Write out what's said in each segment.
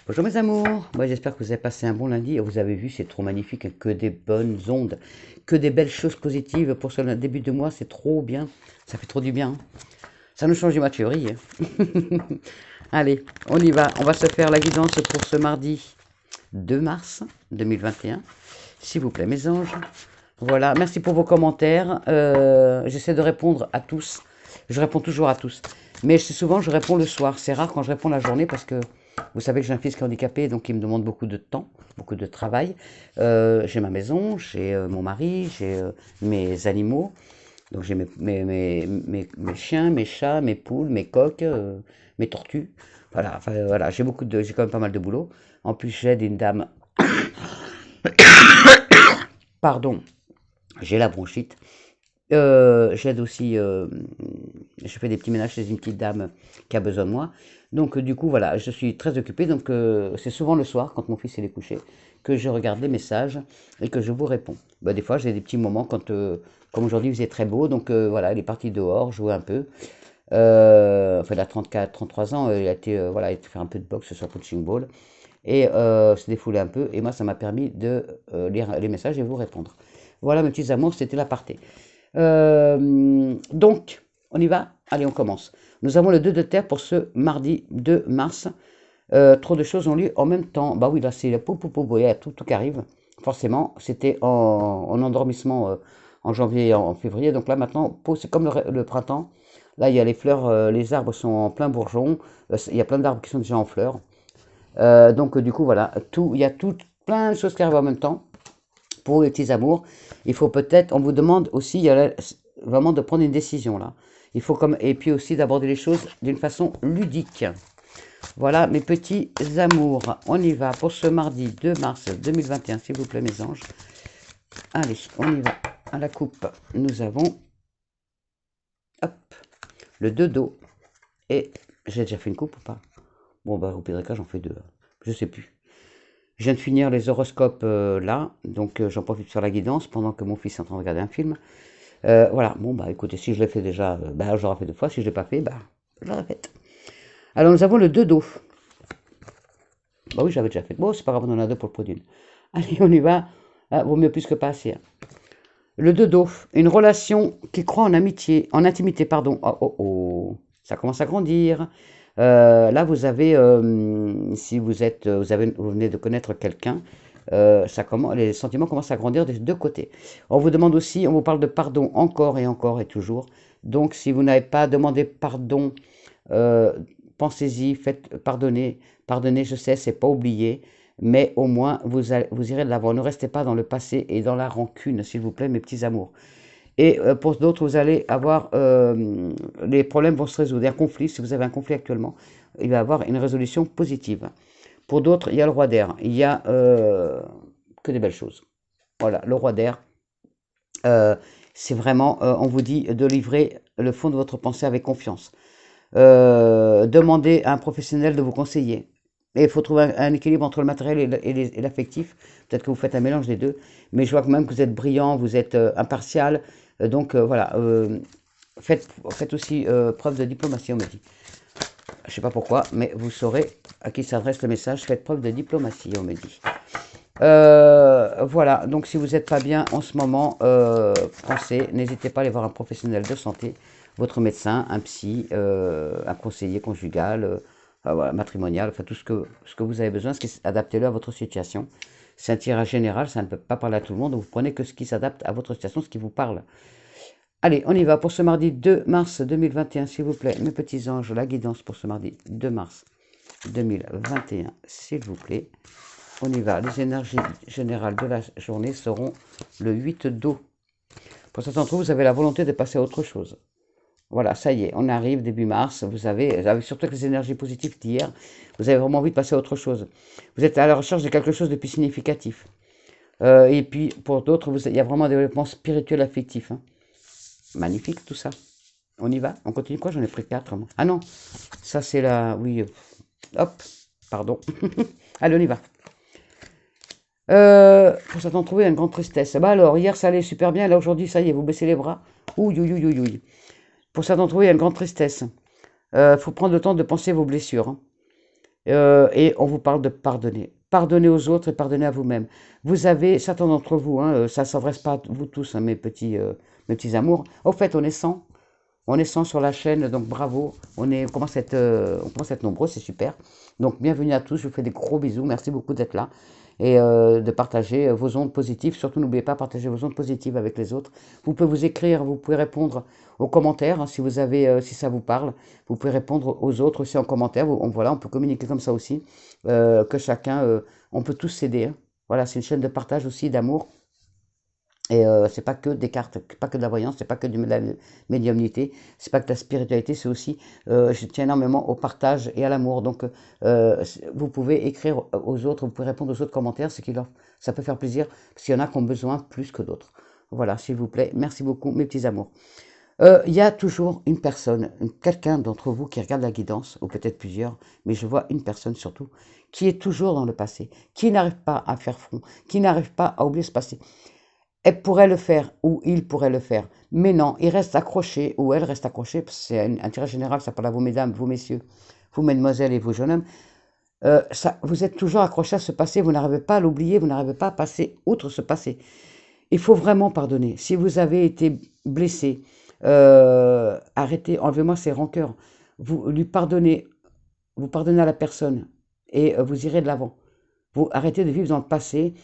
Bonjour mes amours, moi j'espère que vous avez passé un bon lundi et vous avez vu c'est trop magnifique, hein, que des bonnes ondes, que des belles choses positives pour ce début de mois, c'est trop bien, ça fait trop du bien, hein. Ça nous change du mois de février, hein. Allez, on y va, on va se faire la guidance pour ce mardi 2 mars 2021, s'il vous plaît mes anges. Voilà, merci pour vos commentaires, j'essaie de répondre à tous, je réponds toujours à tous, mais souvent je réponds le soir, c'est rare quand je réponds la journée parce que vous savez que j'ai un fils qui est handicapé, donc il me demande beaucoup de temps, beaucoup de travail. J'ai ma maison, j'ai mon mari, j'ai mes animaux. Donc j'ai mes chiens, mes chats, mes poules, mes coqs, mes tortues. Voilà, enfin, voilà, j'ai quand même pas mal de boulot. En plus, j'aide une dame, pardon, j'ai la bronchite. J'aide aussi, je fais des petits ménages chez une petite dame qui a besoin de moi. Donc du coup, voilà, je suis très occupée. Donc c'est souvent le soir, quand mon fils il est couché, que je regarde les messages et que je vous réponds. Bah, des fois, j'ai des petits moments quand, comme aujourd'hui, il faisait très beau. Donc voilà, il est parti dehors, jouer un peu. Enfin, il a 34, 33 ans. Il a été, voilà, il a été faire un peu de boxe sur punching ball. Et se défouler un peu. Et moi, ça m'a permis de lire les messages et vous répondre. Voilà, mes petits amours, c'était l'aparté. Donc, on y va? Allez, on commence. Nous avons le 2 de terre pour ce mardi 2 mars. Trop de choses ont lieu en même temps. Bah oui, là, c'est le il y a tout qui arrive. Forcément, c'était en endormissement en janvier et en février. Donc là, maintenant, c'est comme le printemps. Là, il y a les fleurs, les arbres sont en plein bourgeon. Il y a plein d'arbres qui sont déjà en fleurs. Donc, du coup, voilà, il y a plein de choses qui arrivent en même temps pour les petits amours. Il faut peut-être, on vous demande aussi vraiment de prendre une décision là. Il faut et puis aussi d'aborder les choses d'une façon ludique. Voilà mes petits amours. On y va pour ce mardi 2 mars 2021, s'il vous plaît mes anges. Allez, on y va. À la coupe, nous avons hop, le 2 d'eau. Et j'ai déjà fait une coupe ou pas? Bon, bah au pire des cas, j'en fais deux. Je sais plus. Je viens de finir les horoscopes là, donc j'en profite sur la guidance pendant que mon fils est en train de regarder un film. Voilà, bon bah écoutez, si je l'ai fait déjà, bah j'aurais fait deux fois, si je ne l'ai pas fait, bah je l'aurais fait. Alors nous avons le 2 d'eau. Bah oui, j'avais déjà fait. Bon, c'est pas grave, on en a deux pour le prix d'une. Allez, on y va. Ah, vaut mieux plus que pas assez, hein. Le 2 d'eau, une relation qui croit en amitié, en intimité, pardon. Oh, oh, oh, ça commence à grandir. Là, vous avez, si vous êtes, vous venez de connaître quelqu'un, les sentiments commencent à grandir des deux côtés. On vous demande aussi, on vous parle de pardon encore et toujours. Donc, si vous n'avez pas demandé pardon, euh, pensez-y, faites pardonner. Pardonner, je sais, c'est pas oublier, mais au moins vous irez de l'avant. Ne restez pas dans le passé et dans la rancune, s'il vous plaît, mes petits amours. Et pour d'autres, vous allez avoir, les problèmes vont se résoudre. Un conflit, si vous avez un conflit actuellement, il va y avoir une résolution positive. Pour d'autres, il y a le roi d'air. Il y a que des belles choses. Voilà, le roi d'air, euh, c'est vraiment, on vous dit de livrer le fond de votre pensée avec confiance. Demandez à un professionnel de vous conseiller. Et il faut trouver un équilibre entre le matériel et l'affectif. Peut-être que vous faites un mélange des deux. Mais je vois quand même que vous êtes brillant, vous êtes impartial. Donc voilà, faites aussi preuve de diplomatie, on me dit. Je ne sais pas pourquoi, mais vous saurez à qui s'adresse le message. Faites preuve de diplomatie, on me dit. Voilà, donc si vous n'êtes pas bien en ce moment, pensez, n'hésitez pas à aller voir un professionnel de santé, votre médecin, un psy, un conseiller conjugal, voilà, matrimonial, enfin tout ce que vous avez besoin, adaptez-le à votre situation. C'est un tirage général, ça ne peut pas parler à tout le monde, donc vous prenez que ce qui s'adapte à votre situation, ce qui vous parle. Allez, on y va pour ce mardi 2 mars 2021, s'il vous plaît, mes petits anges, la guidance pour ce mardi 2 mars 2021, s'il vous plaît. On y va. Les énergies générales de la journée seront le 8 d'eau. Pour certains d'entre vous, vous avez la volonté de passer à autre chose. Voilà, ça y est, on arrive début mars. Vous avez surtout avec les énergies positives d'hier, vous avez vraiment envie de passer à autre chose. Vous êtes à la recherche de quelque chose de plus significatif. Et puis, pour d'autres, il y a vraiment un développement spirituel affectif, hein. Magnifique tout ça. On y va? On continue quoi? J'en ai pris 4, moi. Ah non, ça c'est la... Oui, hop, pardon. Allez, on y va. Pour certains d'entre vous, il y a une grande tristesse. Bah alors, hier ça allait super bien, là aujourd'hui, ça y est, vous baissez les bras. Ouh, ouh, ouh, ouh, ouh. Pour certains d'entre vous, il y a une grande tristesse. Faut prendre le temps de penser vos blessures, hein. Et on vous parle de pardonner. Pardonnez aux autres et pardonnez à vous-même. Vous avez, certains d'entre vous, hein, ça ne s'adresse pas à vous tous, hein, mes petits amours. Au fait, on est 100. On est 100 sur la chaîne, donc bravo. On commence à être nombreux, c'est super. Donc bienvenue à tous, je vous fais des gros bisous. Merci beaucoup d'être là et de partager vos ondes positives. Surtout, n'oubliez pas de partager vos ondes positives avec les autres. Vous pouvez vous écrire, vous pouvez répondre aux commentaires hein, si vous avez, si ça vous parle. Vous pouvez répondre aux autres aussi en commentaire. Voilà, on peut communiquer comme ça aussi. Que chacun, on peut tous s'aider. Hein. Voilà, c'est une chaîne de partage aussi, d'amour. Et c'est pas que des cartes, pas que de la voyance, c'est pas que de la médiumnité, c'est pas que de la spiritualité, c'est aussi, je tiens énormément au partage et à l'amour. Donc, vous pouvez écrire aux autres, vous pouvez répondre aux autres commentaires, ça peut faire plaisir, parce qu'il y en a qui ont besoin plus que d'autres. Voilà, s'il vous plaît, merci beaucoup, mes petits amours. Il y a toujours une personne, quelqu'un d'entre vous qui regarde la guidance, ou peut-être plusieurs, mais je vois une personne surtout, qui est toujours dans le passé, qui n'arrive pas à faire front, qui n'arrive pas à oublier ce passé. Elle pourrait le faire, ou il pourrait le faire. Mais non, il reste accroché, ou elle reste accrochée, parce que c'est un tirage général, ça parle à vous mesdames, vous messieurs, vous mesdemoiselles et vous jeunes hommes. Vous êtes toujours accroché à ce passé, vous n'arrivez pas à l'oublier, vous n'arrivez pas à passer outre ce passé. Il faut vraiment pardonner. Si vous avez été blessé, arrêtez, enlevez-moi ces rancœurs. Vous pardonnez à la personne, et vous irez de l'avant. Vous arrêtez de vivre dans le passé,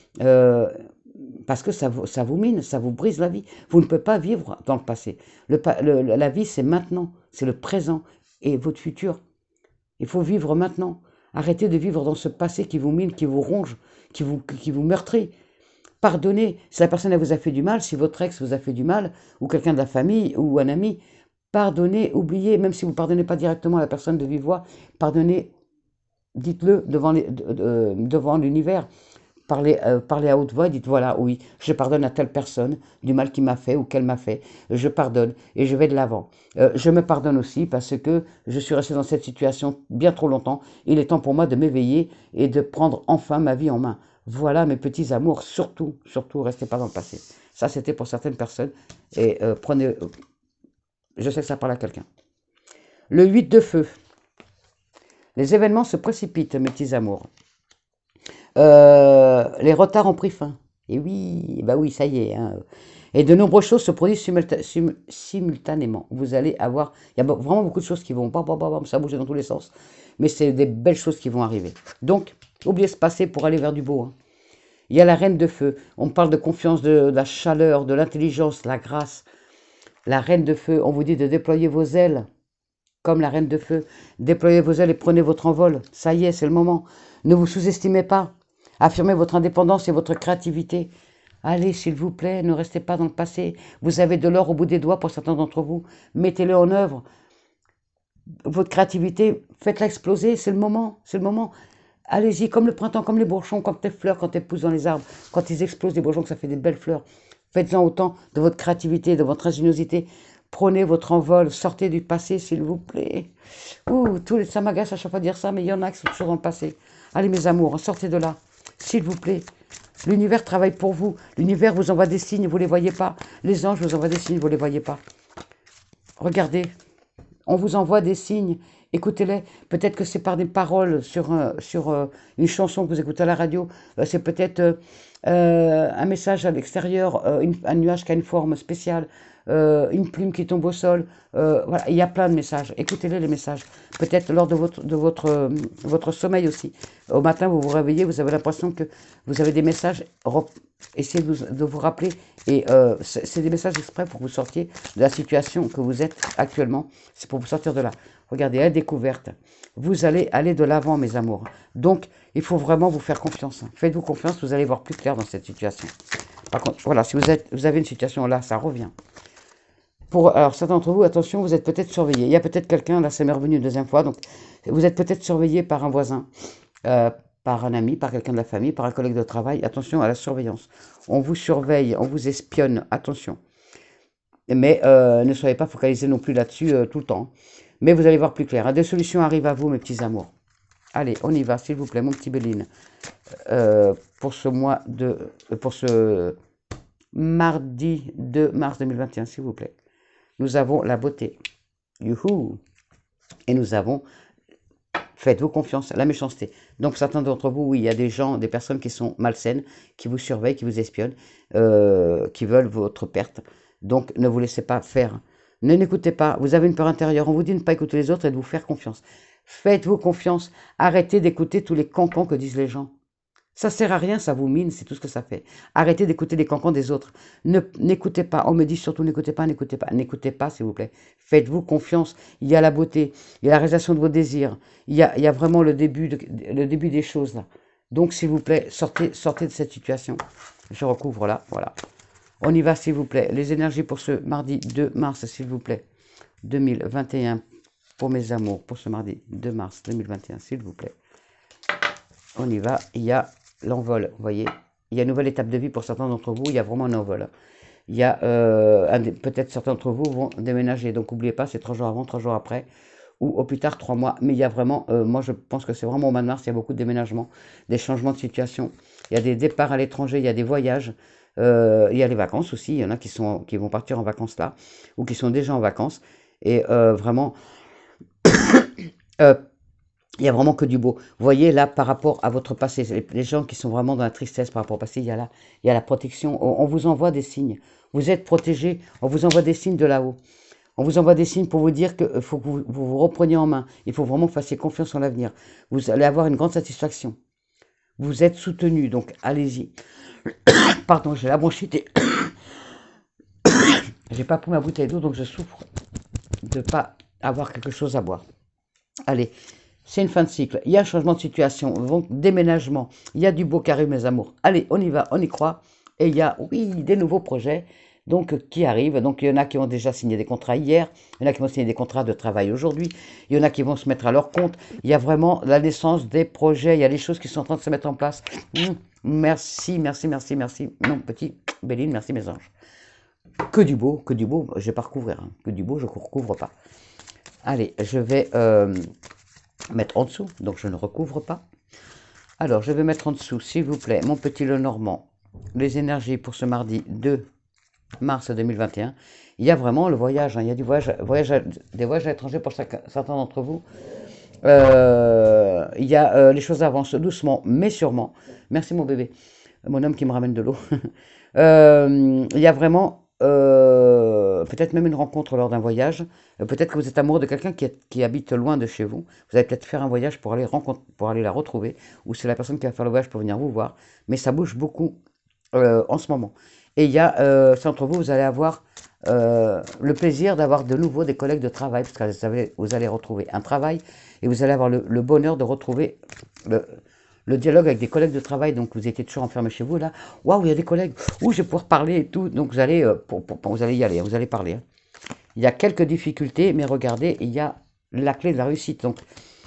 parce que ça vous mine, ça vous brise la vie. Vous ne pouvez pas vivre dans le passé. La vie, c'est maintenant, c'est le présent et votre futur. Il faut vivre maintenant. Arrêtez de vivre dans ce passé qui vous mine, qui vous ronge, qui vous meurtrit. Pardonnez. Si la personne elle vous a fait du mal, si votre ex vous a fait du mal, ou quelqu'un de la famille, ou un ami, pardonnez, oubliez, même si vous ne pardonnez pas directement à la personne de vive voix, pardonnez, dites-le devant l'univers. Parlez à haute voix et dites voilà, oui, je pardonne à telle personne du mal qu'il m'a fait ou qu'elle m'a fait. Je pardonne et je vais de l'avant. Je me pardonne aussi parce que je suis resté dans cette situation bien trop longtemps. Il est temps pour moi de m'éveiller et de prendre enfin ma vie en main. Voilà mes petits amours, surtout, surtout, restez pas dans le passé. Ça, c'était pour certaines personnes. Et je sais que ça parle à quelqu'un. Le 8 de feu. Les événements se précipitent, mes petits amours. Les retards ont pris fin. Et oui, bah oui, ça y est. Hein. Et de nombreuses choses se produisent simultanément. Vous allez avoir, il y a vraiment beaucoup de choses qui vont, ça bouge dans tous les sens. Mais c'est des belles choses qui vont arriver. Donc, oubliez ce passé pour aller vers du beau. Hein. Il y a la reine de feu. On parle de confiance, de la chaleur, de l'intelligence, la grâce. La reine de feu, on vous dit de déployer vos ailes comme la reine de feu. Déployez vos ailes et prenez votre envol. Ça y est, c'est le moment. Ne vous sous-estimez pas. Affirmez votre indépendance et votre créativité. Allez, s'il vous plaît, ne restez pas dans le passé. Vous avez de l'or au bout des doigts pour certains d'entre vous. Mettez-le en œuvre. Votre créativité, faites-la exploser. C'est le moment. C'est le moment. Allez-y, comme le printemps, comme les bourgeons, comme les fleurs, quand elles poussent dans les arbres, quand ils explosent des bourgeons, que ça fait des belles fleurs. Faites-en autant de votre créativité, de votre ingéniosité. Prenez votre envol, sortez du passé, s'il vous plaît. Ouh, ça m'agace à chaque fois de dire ça, mais il y en a qui sont toujours dans le passé. Allez, mes amours, sortez de là, s'il vous plaît. L'univers travaille pour vous. L'univers vous envoie des signes, vous ne les voyez pas. Les anges vous envoient des signes, vous ne les voyez pas. Regardez, on vous envoie des signes. Écoutez-les. Peut-être que c'est par des paroles sur une chanson que vous écoutez à la radio. C'est peut-être un message à l'extérieur, un nuage qui a une forme spéciale, une plume qui tombe au sol. Voilà, il y a plein de messages. Écoutez-les, les messages. Peut-être lors de votre sommeil aussi. Au matin, vous vous réveillez, vous avez l'impression que vous avez des messages. Essayez de vous rappeler. Et c'est des messages exprès pour que vous sortiez de la situation que vous êtes actuellement. C'est pour vous sortir de là. Regardez, la découverte. Vous allez aller de l'avant, mes amours. Donc, il faut vraiment vous faire confiance. Faites-vous confiance, vous allez voir plus clair dans cette situation. Par contre, voilà, si vous avez une situation là, ça revient. Alors, certains d'entre vous, attention, vous êtes peut-être surveillés. Il y a peut-être quelqu'un, là, c'est m'est revenu une deuxième fois. Donc, vous êtes peut-être surveillé par un voisin, par un ami, par quelqu'un de la famille, par un collègue de travail. Attention à la surveillance. On vous surveille, on vous espionne. Attention. Mais ne soyez pas focalisés non plus là-dessus tout le temps. Mais vous allez voir plus clair. Des solutions arrivent à vous, mes petits amours. Allez, on y va, s'il vous plaît, mon petit Béline. Pour ce mardi 2 mars 2021, s'il vous plaît. Nous avons la beauté. Youhou! Et nous avons Faites-vous confiance, la méchanceté. Donc certains d'entre vous, oui, il y a des gens, des personnes qui sont malsaines, qui vous surveillent, qui vous espionnent, qui veulent votre perte. Donc ne vous laissez pas faire. Ne n'écoutez pas, vous avez une peur intérieure, on vous dit de ne pas écouter les autres et de vous faire confiance. Faites-vous confiance, arrêtez d'écouter tous les cancans que disent les gens. Ça sert à rien, ça vous mine, c'est tout ce que ça fait. Arrêtez d'écouter les cancans des autres. N'écoutez pas. On me dit surtout n'écoutez pas, n'écoutez pas. N'écoutez pas, s'il vous plaît. Faites-vous confiance. Il y a la beauté, il y a la réalisation de vos désirs. Il y a vraiment le début des choses là. Donc, s'il vous plaît, sortez de cette situation. Je recouvre là, voilà. On y va, s'il vous plaît. Les énergies pour ce mardi 2 mars, s'il vous plaît. 2021 pour mes amours, pour ce mardi 2 mars 2021, s'il vous plaît. On y va. Il y a l'envol, vous voyez. Il y a une nouvelle étape de vie pour certains d'entre vous. Il y a vraiment un envol. Il y a peut-être certains d'entre vous vont déménager. Donc, n'oubliez pas, c'est 3 jours avant, 3 jours après. Ou au plus tard 3 mois. Mais il y a vraiment, moi je pense que c'est vraiment au mois de mars, il y a beaucoup de déménagements, des changements de situation. Il y a des départs à l'étranger, il y a des voyages. Il y a les vacances aussi. Il y en a qui vont partir en vacances là. Ou qui sont déjà en vacances. Et vraiment... il y a vraiment que du beau. Vous voyez là par rapport à votre passé, les gens qui sont vraiment dans la tristesse par rapport au passé, il y a la protection. On vous envoie des signes. Vous êtes protégés. On vous envoie des signes de là-haut. On vous envoie des signes pour vous dire qu'il faut que vous repreniez en main. Il faut vraiment que vous fassiez confiance en l'avenir. Vous allez avoir une grande satisfaction. Vous êtes soutenu, donc allez-y. Pardon, j'ai la bronchite. J'ai pas pris ma bouteille d'eau, donc je souffre de ne pas avoir quelque chose à boire. Allez. C'est une fin de cycle, il y a un changement de situation, donc déménagement, il y a du beau qui arrive mes amours. Allez, on y va, on y croit. Et il y a, oui, des nouveaux projets donc, qui arrivent. Donc il y en a qui ont déjà signé des contrats hier, il y en a qui vont signer des contrats de travail aujourd'hui, il y en a qui vont se mettre à leur compte. Il y a vraiment la naissance des projets, il y a des choses qui sont en train de se mettre en place. Merci, merci, merci, merci, mon petit Béline, merci mes anges. Que du beau, je ne vais pas recouvrir, hein. Que du beau, je ne recouvre pas. Allez, je vais... mettre en dessous, donc je ne recouvre pas. Alors, je vais mettre en dessous, s'il vous plaît, mon petit Lenormand, les énergies pour ce mardi 2 mars 2021. Il y a vraiment le voyage, hein. Il y a des voyages à l'étranger pour certains d'entre vous. Il y a les choses avancent doucement, mais sûrement. Merci mon bébé, mon homme qui me ramène de l'eau. Il y a vraiment peut-être même une rencontre lors d'un voyage. Peut-être que vous êtes amoureux de quelqu'un qui habite loin de chez vous. Vous allez peut-être faire un voyage pour aller la retrouver. Ou c'est la personne qui va faire le voyage pour venir vous voir. Mais ça bouge beaucoup en ce moment. Et il y a, entre vous, vous allez avoir le plaisir d'avoir de nouveau des collègues de travail. Parce que vous allez retrouver un travail. Et vous allez avoir le bonheur de retrouver le dialogue avec des collègues de travail. Donc vous étiez toujours enfermé chez vous là. Waouh, il y a des collègues. Ouh, je vais pouvoir parler et tout. Donc vous allez, vous allez y aller, vous allez parler. Hein. Il y a quelques difficultés, mais regardez, il y a la clé de la réussite. Donc,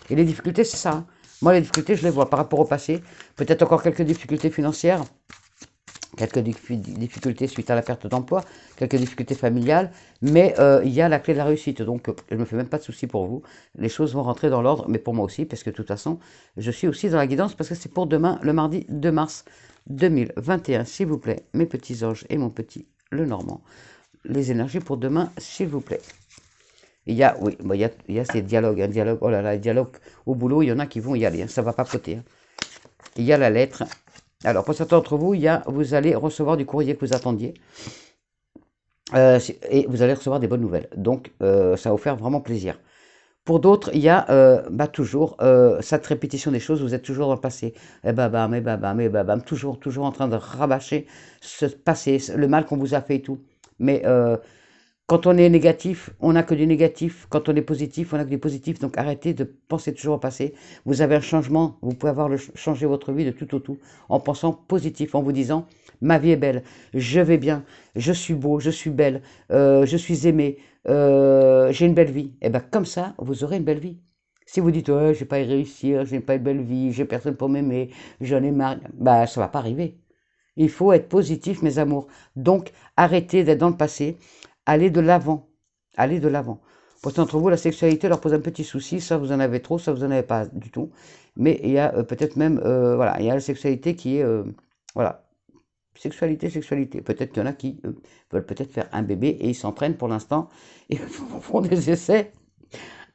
et les difficultés, c'est ça. Hein. Moi, les difficultés, je les vois par rapport au passé. Peut-être encore quelques difficultés financières, quelques difficultés suite à la perte d'emploi, quelques difficultés familiales, mais il y a la clé de la réussite. Donc, je ne me fais même pas de soucis pour vous. Les choses vont rentrer dans l'ordre, mais pour moi aussi, parce que de toute façon, je suis aussi dans la guidance, parce que c'est pour demain, le mardi 2 mars 2021. S'il vous plaît, mes petits anges et mon petit Lenormand. Les énergies pour demain, s'il vous plaît. Il y a, oui, bah, il y a ces dialogues, un dialogue, oh là là, les dialogues au boulot, il y en a qui vont y aller, hein, ça va papoter. Hein. Il y a la lettre. Alors, pour certains d'entre vous, vous allez recevoir du courrier que vous attendiez. Et vous allez recevoir des bonnes nouvelles. Donc, ça va vous faire vraiment plaisir. Pour d'autres, il y a toujours cette répétition des choses, vous êtes toujours dans le passé. Et babam, toujours en train de rabâcher ce passé, le mal qu'on vous a fait et tout. Mais quand on est négatif, on n'a que du négatif. Quand on est positif, on n'a que du positif. Donc arrêtez de penser toujours au passé. Vous avez un changement, vous pouvez changer votre vie de tout au tout en pensant positif, en vous disant ma vie est belle, je vais bien, je suis beau, je suis belle, je suis aimé, j'ai une belle vie. Et bien comme ça, vous aurez une belle vie. Si vous dites ouais, je vais pas y réussir, j'ai pas une belle vie, j'ai personne pour m'aimer, j'en ai marre, bah ça va pas arriver. Il faut être positif, mes amours. Donc, arrêtez d'être dans le passé. Allez de l'avant. Allez de l'avant. Pour certains d'entre vous, la sexualité leur pose un petit souci. Ça, vous en avez trop, ça, vous en avez pas du tout. Mais il y a peut-être même, voilà, il y a la sexualité qui est, voilà, sexualité. Peut-être qu'il y en a qui veulent peut-être faire un bébé et ils s'entraînent pour l'instant et font des essais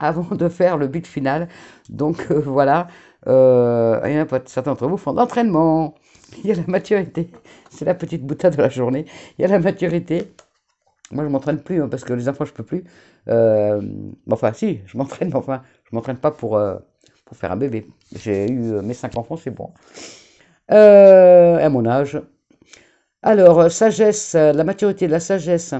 avant de faire le but final. Donc voilà, il y en a pas, certains d'entre vous font d'entraînement. Il y a la maturité, c'est la petite boutade de la journée. Il y a la maturité. Moi, je m'entraîne plus hein, parce que les enfants, je peux plus. Enfin, si, je m'entraîne, mais enfin, je m'entraîne pas pour faire un bébé. J'ai eu mes 5 enfants, c'est bon. À mon âge. Alors, sagesse, la maturité, la sagesse.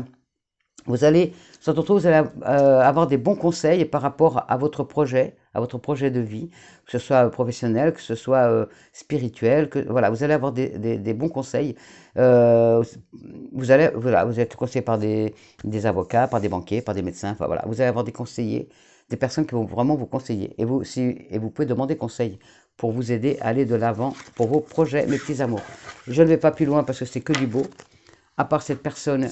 Vous allez, surtout, vous allez avoir des bons conseils par rapport à votre projet de vie, que ce soit professionnel, que ce soit spirituel, que voilà, vous allez avoir des bons conseils. Euh, vous allez, voilà, vous êtes conseillé par des avocats, par des banquiers, par des médecins. Enfin voilà, vous allez avoir des conseillers, des personnes qui vont vraiment vous conseiller. Et vous, et vous pouvez demander conseil pour vous aider à aller de l'avant pour vos projets, mes petits amours. Je ne vais pas plus loin parce que c'est que du beau à part cette personne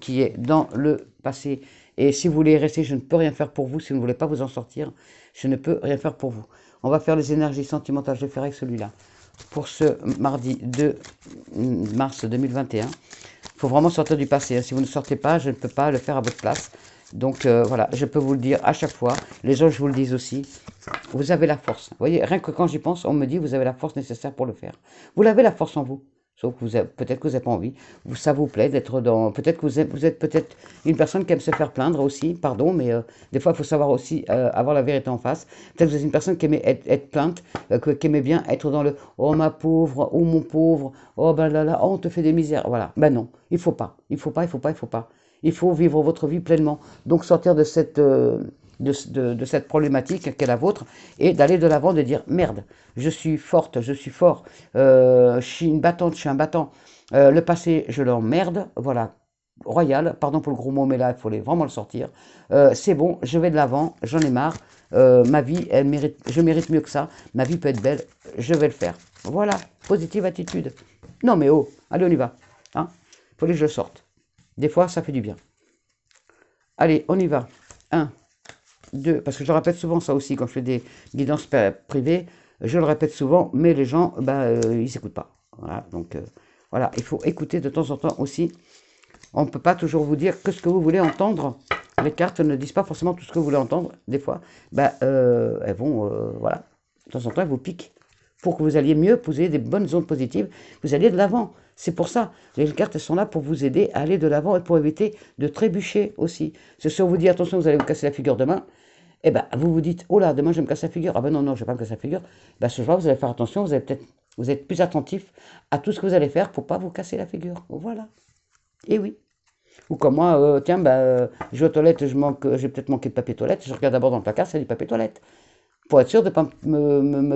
qui est dans le passé. Et si vous voulez rester, je ne peux rien faire pour vous. Si vous ne voulez pas vous en sortir, je ne peux rien faire pour vous. On va faire les énergies sentimentales. Je vais faire avec celui-là. Pour ce mardi 2 mars 2021. Il faut vraiment sortir du passé. Si vous ne sortez pas, je ne peux pas le faire à votre place. Donc voilà, je peux vous le dire à chaque fois. Les gens, je vous le dis aussi. Vous avez la force. Vous voyez, rien que quand j'y pense, on me dit vous avez la force nécessaire pour le faire. Vous l'avez la force en vous. Sauf que peut-être que vous n'avez pas envie. Ça vous plaît d'être dans. Peut-être que vous êtes peut-être une personne qui aime se faire plaindre aussi. Pardon, mais des fois, il faut savoir aussi avoir la vérité en face. Peut-être que vous êtes une personne qui aimait être plainte, qui aimait bien être dans le oh ma pauvre, oh mon pauvre, oh ben là là, oh on te fait des misères. Voilà. Ben non, il faut pas. Il faut pas, il faut pas, il faut pas. Il faut vivre votre vie pleinement. Donc sortir de cette. De cette problématique qu'est la vôtre et d'aller de l'avant, de dire merde, je suis forte, je suis fort, je suis une battante, je suis un battant. Le passé, je l'emmerde, voilà, royal, pardon pour le gros mot, mais là, il faut vraiment le sortir. C'est bon, je vais de l'avant, j'en ai marre, ma vie, elle mérite, je mérite mieux que ça, ma vie peut être belle, je vais le faire. Voilà, positive attitude. Non mais oh, allez on y va. Hein, faut que je le sorte. Des fois, ça fait du bien. Allez, on y va. 1, 2, parce que je le répète souvent ça aussi quand je fais des guidances privées, je le répète souvent, mais les gens, ils n'écoutent pas. Voilà, donc voilà, il faut écouter de temps en temps aussi. On ne peut pas toujours vous dire que ce que vous voulez entendre. Les cartes ne disent pas forcément tout ce que vous voulez entendre. Des fois, elles vont, voilà, de temps en temps, elles vous piquent. Pour que vous alliez mieux, poser des bonnes ondes positives, vous alliez de l'avant. C'est pour ça. Les cartes, elles sont là pour vous aider à aller de l'avant et pour éviter de trébucher aussi. C'est si on vous dit, attention, vous allez vous casser la figure demain, eh ben, vous vous dites, oh là, demain je vais me casser la figure. Ah ben non, non, je ne vais pas me casser la figure. Ben, ce jour-là, vous allez faire attention, vous êtes plus attentif à tout ce que vous allez faire pour ne pas vous casser la figure. Voilà. Et oui. Ou comme moi, tiens, je vais aux toilettes, j'ai peut-être manqué de papier toilette, je regarde d'abord dans le placard, c'est du papier toilette. Pour être sûr de ne pas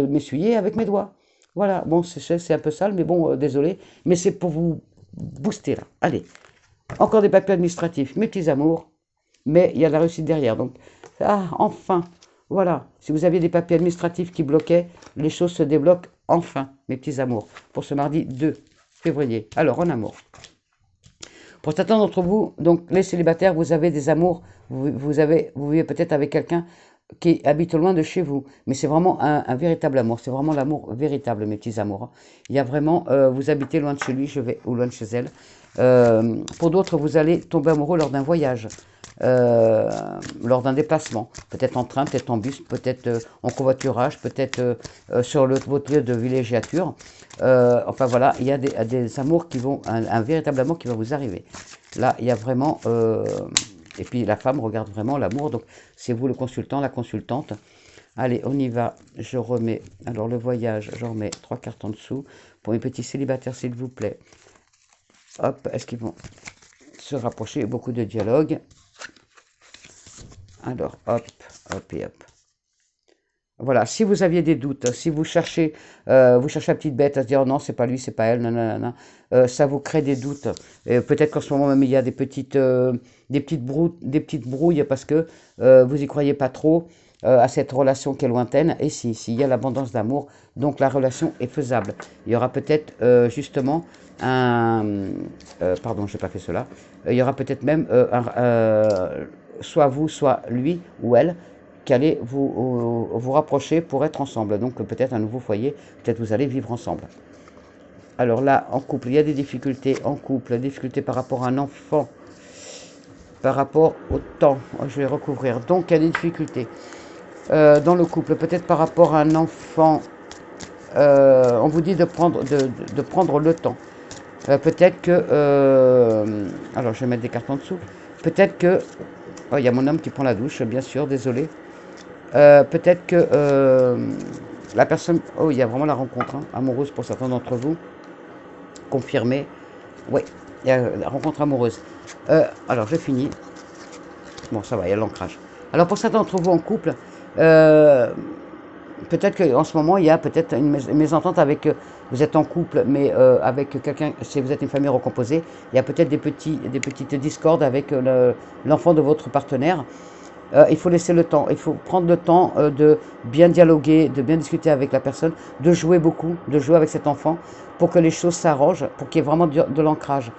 m'essuyer avec mes doigts. Voilà, bon, c'est un peu sale, mais bon, désolé. Mais c'est pour vous booster là. Allez, encore des papiers administratifs, mes petits amours, mais il y a de la réussite derrière. Donc, enfin, voilà. Si vous aviez des papiers administratifs qui bloquaient, les choses se débloquent enfin, mes petits amours, pour ce mardi 2 février. Alors, en amour. Pour certains d'entre vous, donc les célibataires, vous avez des amours, vous vivez peut-être avec quelqu'un qui habite loin de chez vous, mais c'est vraiment un véritable amour, c'est vraiment l'amour véritable, mes petits amours. Il y a vraiment, vous habitez loin de chez lui, ou loin de chez elle. Pour d'autres, vous allez tomber amoureux lors d'un voyage, lors d'un déplacement, peut-être en train, peut-être en bus, peut-être en covoiturage, peut-être sur votre lieu de villégiature. Enfin voilà, il y a des amours qui vont, un véritable amour qui va vous arriver. Là, il y a vraiment, et puis la femme regarde vraiment l'amour, donc c'est vous le consultant, la consultante. Allez, on y va, je remets, alors le voyage, je remets 3 cartes en dessous, pour mes petits célibataires s'il vous plaît. Hop, est-ce qu'ils vont se rapprocher, beaucoup de dialogue. Alors, hop, hop et hop. Voilà, si vous aviez des doutes, si vous cherchez la petite bête à se dire oh non, c'est pas lui, c'est pas elle, nanana, ça vous crée des doutes. Peut-être qu'en ce moment même il y a des petites brouilles parce que vous y croyez pas trop à cette relation qui est lointaine. Et si, s'il y a l'abondance d'amour, donc la relation est faisable. Il y aura peut-être justement pardon, j'ai pas fait cela. Il y aura peut-être même soit vous, soit lui ou elle qui allez vous rapprocher pour être ensemble. Donc peut-être un nouveau foyer, peut-être vous allez vivre ensemble. Alors là, en couple, il y a des difficultés en couple, des difficultés par rapport à un enfant, par rapport au temps. Je vais recouvrir. Donc, il y a des difficultés dans le couple. Peut-être par rapport à un enfant. On vous dit de prendre le temps. Peut-être que... alors, je vais mettre des cartes en dessous. Peut-être que... Oh, il y a mon homme qui prend la douche, bien sûr, désolé. Peut-être que la personne... Oh, il y a vraiment la rencontre amoureuse pour certains d'entre vous. Confirmé. Oui, il y a la rencontre amoureuse. Alors, je finis. Bon, ça va, il y a l'ancrage. Alors, pour certains d'entre vous en couple, peut-être qu'en ce moment, il y a peut-être une mésentente avec... vous êtes en couple, mais avec quelqu'un, si vous êtes une famille recomposée, il y a peut-être des petites discordes avec l'enfant de votre partenaire. Il faut laisser le temps, il faut prendre le temps de bien dialoguer, de bien discuter avec la personne, de jouer beaucoup, de jouer avec cet enfant pour que les choses s'arrangent, pour qu'il y ait vraiment de l'ancrage.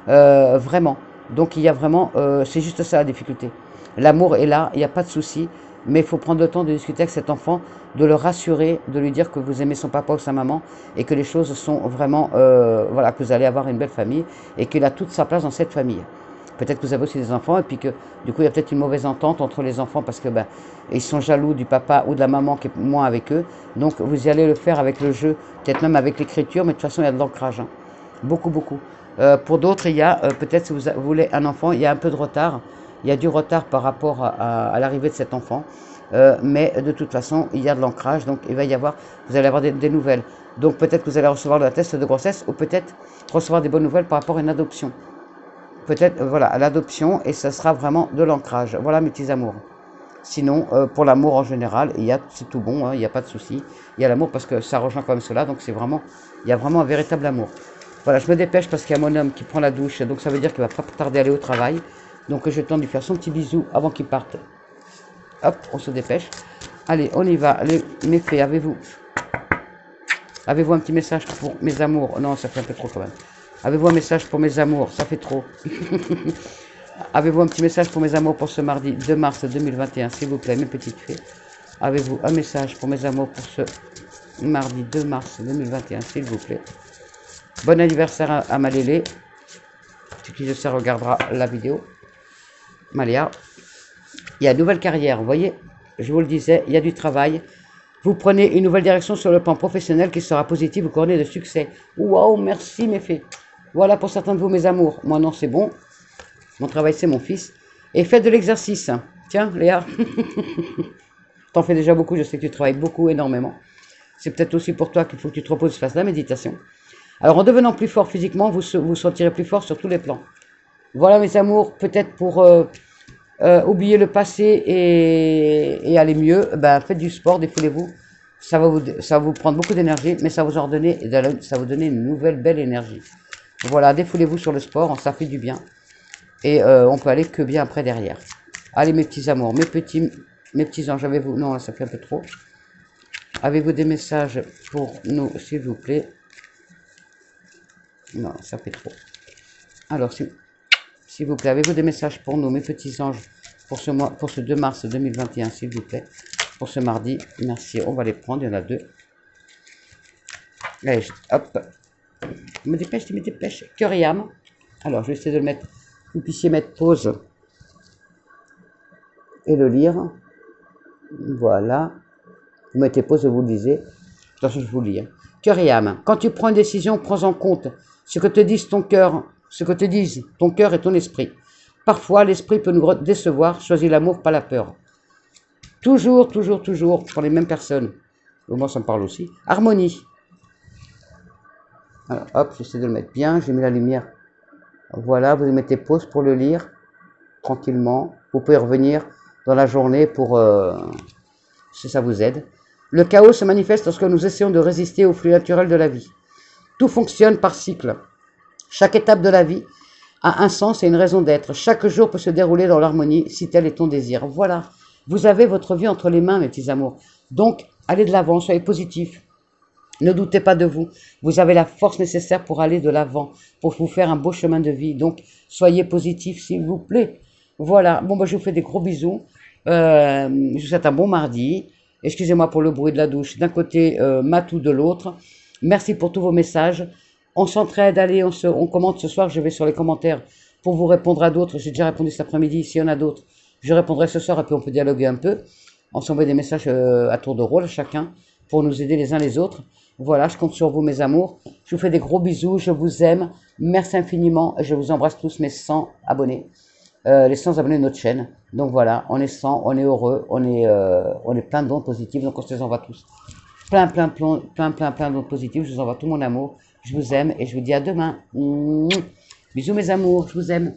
Vraiment. Donc il y a vraiment, c'est juste ça la difficulté. L'amour est là, il n'y a pas de souci, mais il faut prendre le temps de discuter avec cet enfant, de le rassurer, de lui dire que vous aimez son papa ou sa maman et que les choses sont vraiment, voilà, que vous allez avoir une belle famille et qu'il a toute sa place dans cette famille. Peut-être que vous avez aussi des enfants et puis que du coup il y a peut-être une mauvaise entente entre les enfants parce que ils sont jaloux du papa ou de la maman qui est moins avec eux. Donc vous y allez le faire avec le jeu, peut-être même avec l'écriture, mais de toute façon il y a de l'ancrage. Beaucoup, beaucoup. Pour d'autres, il y a peut-être si vous voulez un enfant, il y a un peu de retard. Il y a du retard par rapport à l'arrivée de cet enfant. Mais de toute façon, il y a de l'ancrage, donc il va y avoir, vous allez avoir des nouvelles. Donc peut-être que vous allez recevoir le test de grossesse ou peut-être recevoir des bonnes nouvelles par rapport à une adoption. Peut-être, voilà, à l'adoption, et ça sera vraiment de l'ancrage. Voilà mes petits amours. Sinon, pour l'amour en général, c'est tout bon, hein, il n'y a pas de souci. Il y a l'amour parce que ça rejoint quand même cela, donc c'est vraiment, il y a vraiment un véritable amour. Voilà, je me dépêche parce qu'il y a mon homme qui prend la douche, donc ça veut dire qu'il va pas tarder à aller au travail. Donc je tente de lui faire son petit bisou avant qu'il parte. Hop, on se dépêche. Allez, on y va. Les méfaits, avez-vous un petit message pour mes amours? Non, ça fait un peu trop quand même. Avez-vous un message pour mes amours? Ça fait trop. Avez-vous un petit message pour mes amours pour ce mardi 2 mars 2021, s'il vous plaît, mes petites fées? Avez-vous un message pour mes amours pour ce mardi 2 mars 2021, s'il vous plaît? Bon anniversaire à Malélé. Qui je sais regardera la vidéo. Maléa. Il y a une nouvelle carrière, vous voyez, je vous le disais, il y a du travail. Vous prenez une nouvelle direction sur le plan professionnel qui sera positive, vous couronnez de succès. Waouh, merci mes fées. Voilà pour certains de vous mes amours. Moi non, c'est bon. Mon travail, c'est mon fils. Et faites de l'exercice. Tiens, Léa. T'en fais déjà beaucoup, je sais que tu travailles beaucoup, énormément. C'est peut-être aussi pour toi qu'il faut que tu te reposes et fasses la méditation. Alors en devenant plus fort physiquement, vous vous sentirez plus fort sur tous les plans. Voilà mes amours, peut-être pour oublier le passé et aller mieux, faites du sport, défoulez-vous. Ça va vous prendre beaucoup d'énergie, mais ça va vous donner une nouvelle belle énergie. Voilà, défoulez-vous sur le sport, ça fait du bien. Et on peut aller que bien après derrière. Allez mes petits amours, mes petits anges, avez-vous... Non, là, ça fait un peu trop. Avez-vous des messages pour nous, s'il vous plaît? Non, ça fait trop. Alors, s'il vous plaît, avez-vous des messages pour nous, mes petits anges, pour ce 2 mars 2021, s'il vous plaît, pour ce mardi? Merci, on va les prendre, il y en a 2. Allez, hop. Je me dépêche. Cœur et âme. Alors, je vais essayer de le mettre, que vous puissiez mettre pause et le lire. Voilà. Vous mettez pause et vous le lisez. De toute façon, je vous lis. Cœur et âme. Quand tu prends une décision, prends en compte ce que te disent ton cœur, et ton esprit. Parfois, l'esprit peut nous décevoir. Choisis l'amour, pas la peur. Toujours, pour les mêmes personnes. Moi, ça me parle aussi. Harmonie. Alors, hop, j'essaie de le mettre bien. J'ai mis la lumière. Voilà, vous mettez pause pour le lire. Tranquillement. Vous pouvez revenir dans la journée pour... si ça vous aide. Le chaos se manifeste lorsque nous essayons de résister au flux naturel de la vie. Tout fonctionne par cycle. Chaque étape de la vie a un sens et une raison d'être. Chaque jour peut se dérouler dans l'harmonie si tel est ton désir. Voilà, vous avez votre vie entre les mains, mes petits amours. Donc, allez de l'avant, soyez positifs. Ne doutez pas de vous. Vous avez la force nécessaire pour aller de l'avant, pour vous faire un beau chemin de vie. Donc, soyez positifs, s'il vous plaît. Voilà, bon, je vous fais des gros bisous. Je vous souhaite un bon mardi. Excusez-moi pour le bruit de la douche d'un côté, Matou de l'autre. Merci pour tous vos messages. On s'entraide, allez, on commente ce soir. Je vais sur les commentaires pour vous répondre à d'autres. J'ai déjà répondu cet après-midi. S'il y en a d'autres, je répondrai ce soir et puis on peut dialoguer un peu. On s'envoie des messages à tour de rôle, chacun, pour nous aider les uns les autres. Voilà, je compte sur vous, mes amours. Je vous fais des gros bisous, je vous aime. Merci infiniment et je vous embrasse tous, mes 100 abonnés. Les 100 abonnés de notre chaîne. Donc voilà, on est 100, on est heureux, on est plein d'ondes positives, donc on se les envoie tous. Plein d'ondes positives, je vous envoie tout mon amour. Je vous aime et je vous dis à demain. Bisous mes amours, je vous aime.